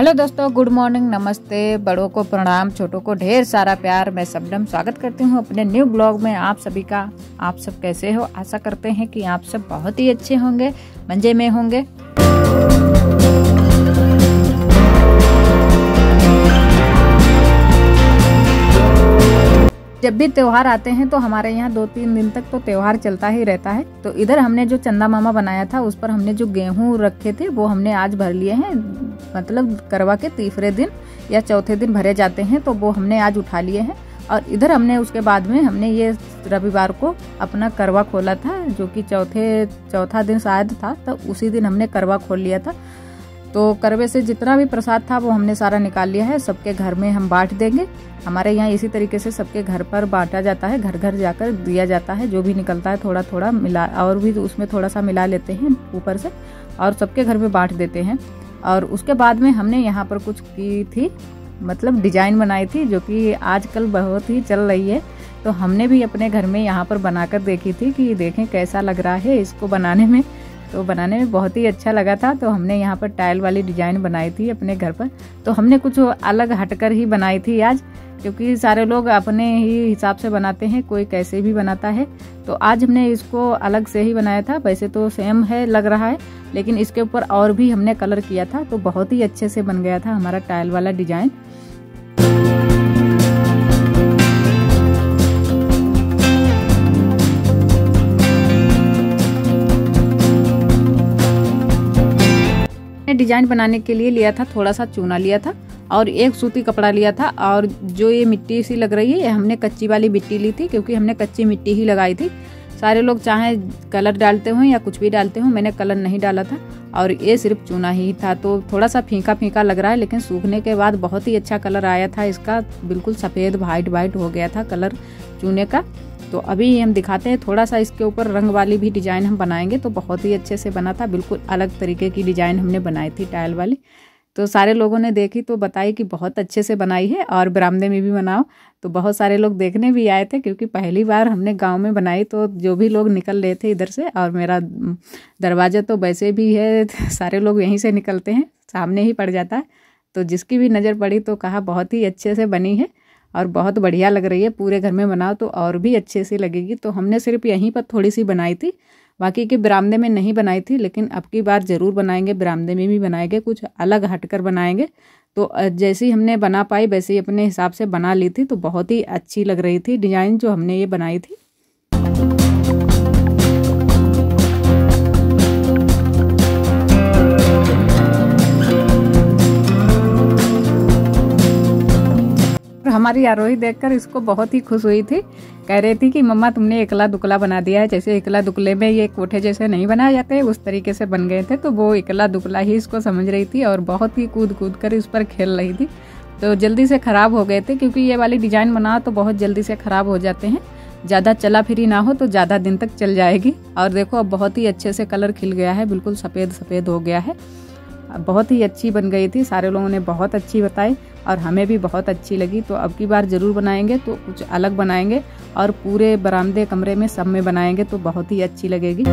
Hello दोस्तों, good morning, नमस्ते। बड़ों को प्रणाम, छोटों को ढेर सारा प्यार। मैं सबनम स्वागत करती हूँ अपने न्यू ब्लॉग में आप सभी का। आप सब कैसे हो? आशा करते हैं कि आप सब बहुत ही अच्छे होंगे, मजे में होंगे। जब भी त्योहार आते हैं तो हमारे यहाँ 2-3 दिन तक तो त्योहार चलता ही रहता है। तो इधर हमने जो चंदा मामा बनाया था उस पर हमने जो गेहूं रखे थे वो हमने आज भर लिए हैं। मतलब करवा के तीसरे दिन या चौथे दिन भरे जाते हैं, तो वो हमने आज उठा लिए हैं। और इधर हमने उसके बाद में हमने ये रविवार को अपना करवा खोला था, जो कि चौथा दिन शायद था, तो उसी दिन हमने करवा खोल लिया था। तो करवे से जितना भी प्रसाद था वो हमने सारा निकाल लिया है। सबके घर में हम बांट देंगे। हमारे यहाँ इसी तरीके से सबके घर पर बांटा जाता है, घर घर जाकर दिया जाता है। जो भी निकलता है थोड़ा थोड़ा मिला, और भी उसमें थोड़ा सा मिला लेते हैं ऊपर से, और सबके घर में बांट देते हैं। और उसके बाद में हमने यहाँ पर कुछ की थी, मतलब डिजाइन बनाई थी, जो कि आजकल बहुत ही चल रही है। तो हमने भी अपने घर में यहाँ पर बनाकर देखी थी कि देखें कैसा लग रहा है इसको बनाने में। तो बनाने में बहुत ही अच्छा लगा था। तो हमने यहाँ पर टाइल वाली डिजाइन बनाई थी अपने घर पर। तो हमने कुछ अलग हटकर ही बनाई थी आज, क्योंकि सारे लोग अपने ही हिसाब से बनाते हैं, कोई कैसे भी बनाता है। तो आज हमने इसको अलग से ही बनाया था। वैसे तो सेम है लग रहा है, लेकिन इसके ऊपर और भी हमने कलर किया था, तो बहुत ही अच्छे से बन गया था हमारा टाइल वाला डिजाइन। डिजाइन बनाने के लिए लिया था, थोड़ा सा चूना लिया था और एक सूती कपड़ा लिया था। और जो ये मिट्टी सी लग रही है, ये हमने कच्ची वाली मिट्टी ली थी, क्योंकि हमने कच्ची मिट्टी ही लगाई थी। सारे लोग चाहे कलर डालते हो या कुछ भी डालते हो, मैंने कलर नहीं डाला था और ये सिर्फ चूना ही था। तो थोड़ा सा फीका फीका लग रहा है, लेकिन सूखने के बाद बहुत ही अच्छा कलर आया था इसका। बिल्कुल सफ़ेद वाइट हो गया था कलर चूने का। तो अभी हम दिखाते हैं, थोड़ा सा इसके ऊपर रंग वाली भी डिजाइन हम बनाएंगे। तो बहुत ही अच्छे से बना था, बिल्कुल अलग तरीके की डिजाइन हमने बनाई थी टाइल वाली। तो सारे लोगों ने देखी तो बताई कि बहुत अच्छे से बनाई है, और बरामदे में भी बनाओ। तो बहुत सारे लोग देखने भी आए थे, क्योंकि पहली बार हमने गांव में बनाई। तो जो भी लोग निकल रहे थे इधर से, और मेरा दरवाज़ा तो वैसे भी है, सारे लोग यहीं से निकलते हैं, सामने ही पड़ जाता है। तो जिसकी भी नज़र पड़ी तो कहा बहुत ही अच्छे से बनी है और बहुत बढ़िया लग रही है। पूरे घर में बनाओ तो और भी अच्छे से लगेगी। तो हमने सिर्फ यहीं पर थोड़ी सी बनाई थी, बाकी के बरामदे में नहीं बनाई थी। लेकिन अब की बार ज़रूर बनाएंगे, बरामदे में भी बनाएंगे, कुछ अलग हटकर बनाएंगे। तो जैसी हमने बना पाई वैसे ही अपने हिसाब से बना ली थी। तो बहुत ही अच्छी लग रही थी डिज़ाइन जो हमने ये बनाई थी। हमारी आरोही देखकर इसको बहुत ही खुश हुई थी। कह रही थी कि मम्मा तुमने एकला दुकला बना दिया है, जैसे एकला दुकले में ये कोठे जैसे नहीं बनाए जाते उस तरीके से बन गए थे। तो वो एकला दुकला ही इसको समझ रही थी और बहुत ही कूद कूद कर इस पर खेल रही थी। तो जल्दी से ख़राब हो गए थे, क्योंकि ये वाली डिजाइन बना तो बहुत जल्दी से ख़राब हो जाते हैं। ज़्यादा चला फिरी ना हो तो ज़्यादा दिन तक चल जाएगी। और देखो अब बहुत ही अच्छे से कलर खिल गया है, बिल्कुल सफ़ेद सफ़ेद हो गया है। बहुत ही अच्छी बन गई थी, सारे लोगों ने बहुत अच्छी बताई और हमें भी बहुत अच्छी लगी। तो अब की बार ज़रूर बनाएंगे, तो कुछ अलग बनाएंगे और पूरे बरामदे कमरे में सब में बनाएंगे, तो बहुत ही अच्छी लगेगी।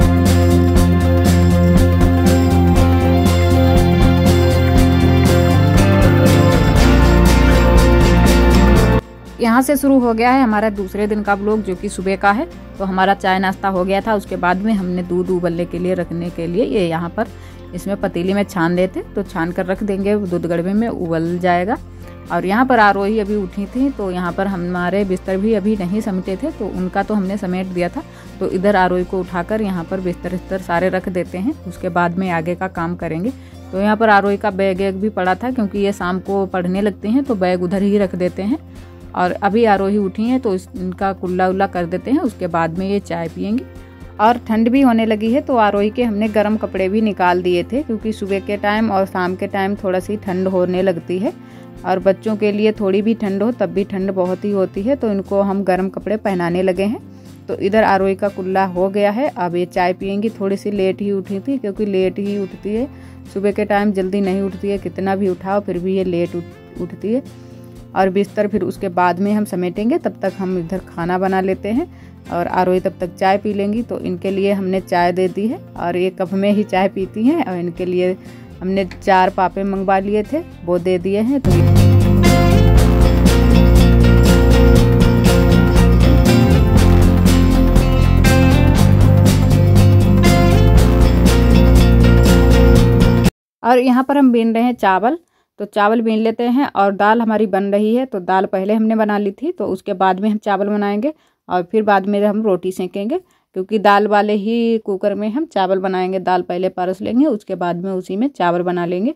यहाँ से शुरू हो गया है हमारा दूसरे दिन का व्लॉग, जो कि सुबह का है। तो हमारा चाय नाश्ता हो गया था। उसके बाद में हमने दूध उबलने के लिए रखने के लिए ये यहाँ पर इसमें पतीली में छान लेते, तो छान कर रख देंगे, दूध गड़बे में उबल जाएगा। और यहाँ पर आरोही अभी उठी थी, तो यहाँ पर हमारे बिस्तर भी अभी नहीं समेटे थे, तो उनका तो हमने समेट दिया था। तो इधर आरोही को उठाकर यहाँ पर बिस्तर सारे रख देते हैं, उसके बाद में आगे का काम करेंगे। तो यहाँ पर आरोही का बैग भी पड़ा था, क्योंकि ये शाम को पढ़ने लगते हैं तो बैग उधर ही रख देते हैं। और अभी आरोही उठी हैं तो इनका कुल्ला उल्ला कर देते हैं, उसके बाद में ये चाय पियेंगी। और ठंड भी होने लगी है, तो आरोही के हमने गर्म कपड़े भी निकाल दिए थे, क्योंकि सुबह के टाइम और शाम के टाइम थोड़ा सी ठंड होने लगती है। और बच्चों के लिए थोड़ी भी ठंड हो तब भी ठंड बहुत ही होती है, तो इनको हम गर्म कपड़े पहनाने लगे हैं। तो इधर आरोही का कुल्ला हो गया है, अब ये चाय पियेंगी। थोड़ी सी लेट ही उठी थी, क्योंकि लेट ही उठती है, सुबह के टाइम जल्दी नहीं उठती है, कितना भी उठाओ फिर भी ये लेट उठती है। और बिस्तर फिर उसके बाद में हम समेटेंगे, तब तक हम इधर खाना बना लेते हैं और आरोही तब तक चाय पी लेंगी। तो इनके लिए हमने चाय दे दी है और ये कप में ही चाय पीती हैं, और इनके लिए हमने 4 पापे मंगवा लिए थे, वो दे दिए हैं। तो और यहाँ पर हम बीन रहे हैं चावल, तो चावल बीन लेते हैं। और दाल हमारी बन रही है, तो दाल पहले हमने बना ली थी, तो उसके बाद में हम चावल बनाएंगे और फिर बाद में हम रोटी सेकेंगे, क्योंकि दाल वाले ही कुकर में हम चावल बनाएंगे। दाल पहले परस लेंगे, उसके बाद में उसी में चावल बना लेंगे।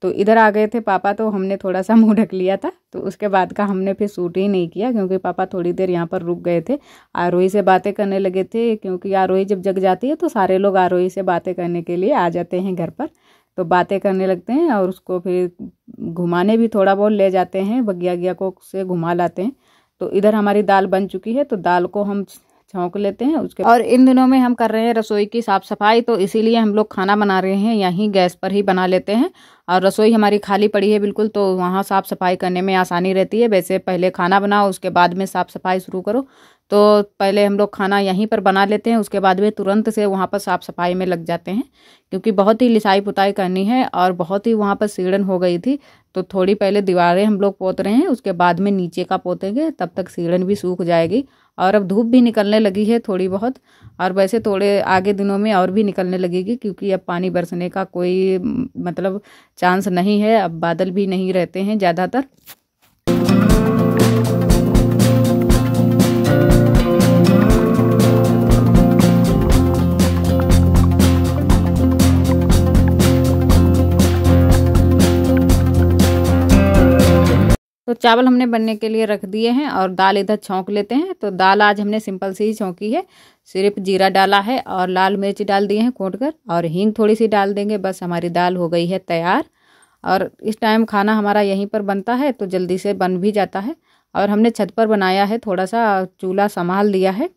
तो इधर आ गए थे पापा, तो हमने थोड़ा सा मुंह ढक लिया था, तो उसके बाद का हमने फिर शूट ही नहीं किया, क्योंकि पापा थोड़ी देर यहाँ पर रुक गए थे। आरोही से बातें करने लगे थे, क्योंकि आरोही जब जग जाती है तो सारे लोग आरोही से बातें करने के लिए आ जाते हैं घर पर। तो बातें करने लगते हैं और उसको फिर घुमाने भी थोड़ा बहुत ले जाते हैं, बगिया को से घुमा लाते हैं। तो इधर हमारी दाल बन चुकी है, तो दाल को हम छौंक लेते हैं उसके। और इन दिनों में हम कर रहे हैं रसोई की साफ सफाई, तो इसीलिए हम लोग खाना बना रहे हैं यहीं गैस पर ही बना लेते हैं। और रसोई हमारी खाली पड़ी है बिल्कुल, तो वहाँ साफ सफाई करने में आसानी रहती है। वैसे पहले खाना बनाओ, उसके बाद में साफ सफाई शुरू करो, तो पहले हम लोग खाना यहीं पर बना लेते हैं, उसके बाद में तुरंत से वहाँ पर साफ सफाई में लग जाते हैं, क्योंकि बहुत ही लिसाई पुताई करनी है और बहुत ही वहाँ पर सीढ़न हो गई थी। तो थोड़ी पहले दीवारें हम लोग पोत रहे हैं, उसके बाद में नीचे का पोतेंगे, तब तक सीढ़न भी सूख जाएगी। और अब धूप भी निकलने लगी है थोड़ी बहुत, और वैसे थोड़े आगे दिनों में और भी निकलने लगेगी, क्योंकि अब पानी बरसने का कोई मतलब चांस नहीं है। अब बादल भी नहीं रहते हैं ज़्यादातर। तो चावल हमने बनने के लिए रख दिए हैं और दाल इधर छौंक लेते हैं। तो दाल आज हमने सिंपल सी ही छौंकी है, सिर्फ जीरा डाला है और लाल मिर्च डाल दिए हैं कूट कर, और हींग थोड़ी सी डाल देंगे, बस हमारी दाल हो गई है तैयार। और इस टाइम खाना हमारा यहीं पर बनता है, तो जल्दी से बन भी जाता है। और हमने छत पर बनाया है, थोड़ा सा चूल्हा संभाल दिया है,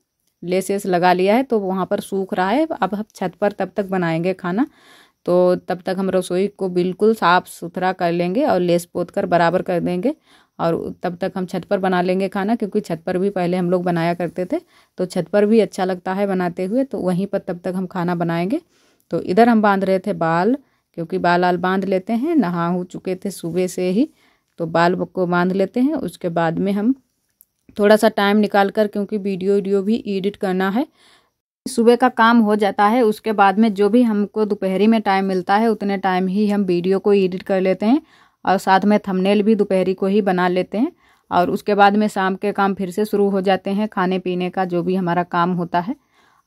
लेसेस लगा लिया है, तो वहाँ पर सूख रहा है। अब हम छत पर तब तक बनाएंगे खाना, तो तब तक हम रसोई को बिल्कुल साफ़ सुथरा कर लेंगे और लेस पोत कर बराबर कर देंगे, और तब तक हम छत पर बना लेंगे खाना, क्योंकि छत पर भी पहले हम लोग बनाया करते थे, तो छत पर भी अच्छा लगता है बनाते हुए। तो वहीं पर तब तक हम खाना बनाएंगे। तो इधर हम बांध रहे थे बाल, क्योंकि बाल बांध लेते हैं, नहा हो चुके थे सुबह से ही, तो बाल को बांध लेते हैं। उसके बाद में हम थोड़ा सा टाइम निकाल कर, क्योंकि वीडियो भी एडिट करना है, सुबह का काम हो जाता है। उसके बाद में जो भी हमको दोपहरी में टाइम मिलता है, उतने टाइम ही हम वीडियो को एडिट कर लेते हैं, और साथ में थंबनेल भी दोपहरी को ही बना लेते हैं। और उसके बाद में शाम के काम फिर से शुरू हो जाते हैं, खाने पीने का जो भी हमारा काम होता है।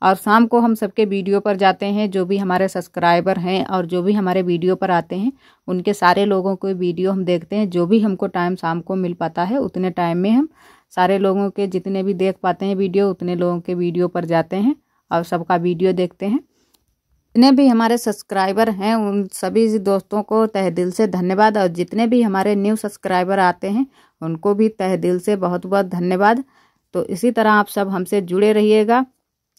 और शाम को हम सबके वीडियो पर जाते हैं, जो भी हमारे सब्सक्राइबर हैं और जो भी हमारे वीडियो पर आते हैं, उनके सारे लोगों को वीडियो हम देखते हैं। जो भी हमको टाइम शाम को मिल पाता है, उतने टाइम में हम सारे लोगों के, जितने भी देख पाते हैं वीडियो, उतने लोगों के वीडियो पर जाते हैं और सबका वीडियो देखते हैं। जितने भी हमारे सब्सक्राइबर हैं, उन सभी दोस्तों को तहे दिल से धन्यवाद, और जितने भी हमारे न्यू सब्सक्राइबर आते हैं, उनको भी तहे दिल से बहुत बहुत धन्यवाद। तो इसी तरह आप सब हमसे जुड़े रहिएगा,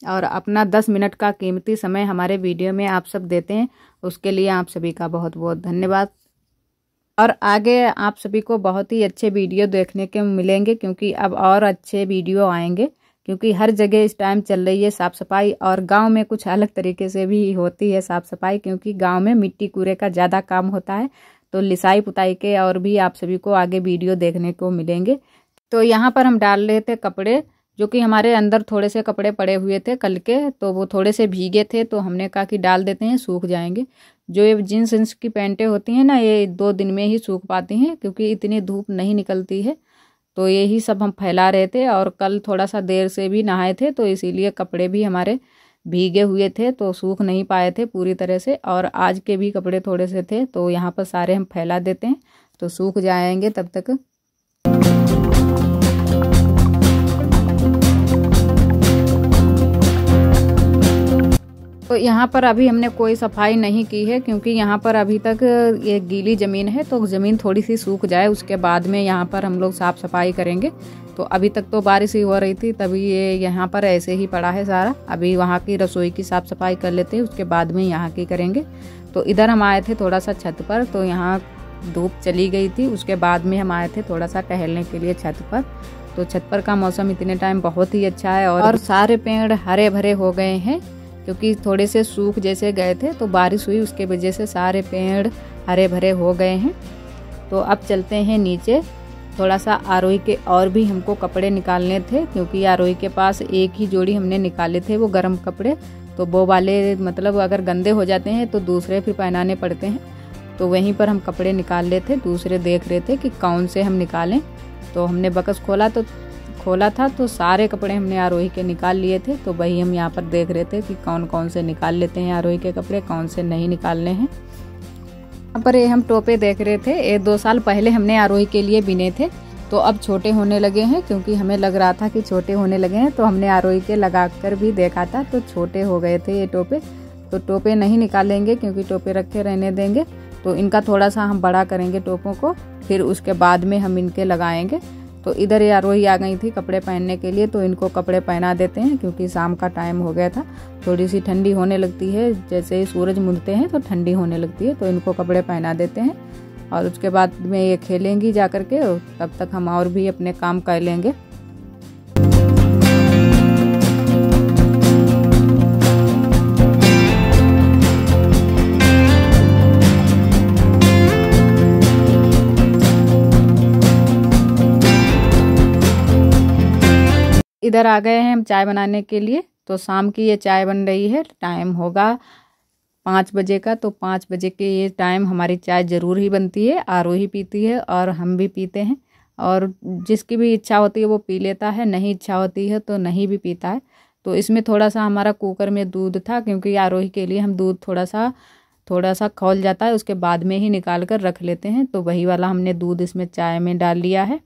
और अपना 10 मिनट का कीमती समय हमारे वीडियो में आप सब देते हैं, उसके लिए आप सभी का बहुत बहुत धन्यवाद। और आगे आप सभी को बहुत ही अच्छे वीडियो देखने के मिलेंगे, क्योंकि अब और अच्छे वीडियो आएंगे, क्योंकि हर जगह इस टाइम चल रही है साफ़ सफाई, और गांव में कुछ अलग तरीके से भी होती है साफ़ सफाई, क्योंकि गांव में मिट्टी कूड़े का ज़्यादा काम होता है। तो लिसाई पुताई के और भी आप सभी को आगे वीडियो देखने को मिलेंगे। तो यहाँ पर हम डाल रहे थे कपड़े, जो कि हमारे अंदर थोड़े से कपड़े पड़े हुए थे कल के, तो वो थोड़े से भीगे थे, तो हमने कहा कि डाल देते हैं, सूख जाएंगे। जो ये जीन्स की पैंटें होती हैं ना, ये 2 दिन में ही सूख पाती हैं, क्योंकि इतनी धूप नहीं निकलती है। तो यही सब हम फैला रहे थे, और कल थोड़ा सा देर से भी नहाए थे, तो इसीलिए कपड़े भी हमारे भीगे हुए थे, तो सूख नहीं पाए थे पूरी तरह से। और आज के भी कपड़े थोड़े से थे, तो यहाँ पर सारे हम फैला देते हैं, तो सूख जाएंगे तब तक। तो यहाँ पर अभी हमने कोई सफाई नहीं की है, क्योंकि यहाँ पर अभी तक ये गीली ज़मीन है, तो ज़मीन थोड़ी सी सूख जाए, उसके बाद में यहाँ पर हम लोग साफ़ सफाई करेंगे। तो अभी तक तो बारिश ही हो रही थी, तभी ये यहाँ पर ऐसे ही पड़ा है सारा। अभी वहाँ की रसोई की साफ़ सफाई कर लेते हैं, उसके बाद में यहाँ की करेंगे। तो इधर हम आए थे थोड़ा सा छत पर, तो यहाँ धूप चली गई थी, उसके बाद में हम आए थे थोड़ा सा टहलने के लिए छत पर। तो छत पर का मौसम इतने टाइम बहुत ही अच्छा है, और सारे पेड़ हरे भरे हो गए हैं, क्योंकि थोड़े से सूख जैसे गए थे, तो बारिश हुई उसके वजह से सारे पेड़ हरे भरे हो गए हैं। तो अब चलते हैं नीचे। थोड़ा सा आरोही के और भी हमको कपड़े निकालने थे, क्योंकि आरोही के पास एक ही जोड़ी हमने निकाले थे वो गर्म कपड़े, तो वो वाले मतलब अगर गंदे हो जाते हैं तो दूसरे फिर पहनाने पड़ते हैं। तो वहीं पर हम कपड़े निकाल ले थे, दूसरे देख रहे थे कि कौन से हम निकालें। तो हमने बक्स खोला था तो सारे कपड़े हमने आरोही के निकाल लिए थे। तो वही हम यहाँ पर देख रहे थे कि कौन कौन से निकाल लेते हैं आरोही के कपड़े, कौन से नहीं निकालने हैं। यहाँ पर ये हम टोपे देख रहे थे, ये 2 साल पहले हमने आरोही के लिए बिने थे, तो अब छोटे होने लगे हैं। क्योंकि हमें लग रहा था कि छोटे होने लगे हैं, तो हमने आरोही के लगा कर भी देखा था, तो छोटे हो गए थे ये टोपे। तो टोपे नहीं निकालेंगे, क्योंकि टोपे रखे रहने देंगे। तो इनका थोड़ा सा हम बड़ा करेंगे टोपों को, फिर उसके बाद में हम इनके लगाएंगे। तो इधर ये आरोही आ गई थी कपड़े पहनने के लिए, तो इनको कपड़े पहना देते हैं, क्योंकि शाम का टाइम हो गया था, थोड़ी सी ठंडी होने लगती है। जैसे ही सूरज मुड़ते हैं तो ठंडी होने लगती है, तो इनको कपड़े पहना देते हैं। और उसके बाद में ये खेलेंगी जा कर के, तब तक हम और भी अपने काम कर लेंगे। इधर आ गए हैं हम चाय बनाने के लिए। तो शाम की ये चाय बन रही है, टाइम होगा 5 बजे का। तो 5 बजे के ये टाइम हमारी चाय ज़रूर ही बनती है, आरोही पीती है और हम भी पीते हैं। और जिसकी भी इच्छा होती है वो पी लेता है, नहीं इच्छा होती है तो नहीं भी पीता है। तो इसमें थोड़ा सा हमारा कुकर में दूध था, क्योंकि आरोही के लिए हम दूध थोड़ा सा खौल जाता है, उसके बाद में ही निकाल कर रख लेते हैं। तो वही वाला हमने दूध इसमें चाय में डाल लिया है।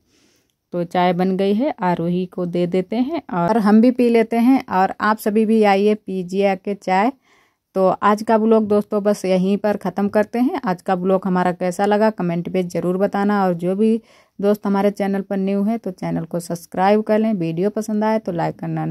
तो चाय बन गई है, आरोही को दे देते हैं और हम भी पी लेते हैं। और आप सभी भी आइए पीजिए आके चाय। तो आज का ब्लॉग दोस्तों बस यहीं पर ख़त्म करते हैं। आज का ब्लॉग हमारा कैसा लगा कमेंट पे ज़रूर बताना। और जो भी दोस्त हमारे चैनल पर न्यू है तो चैनल को सब्सक्राइब कर लें। वीडियो पसंद आए तो लाइक करना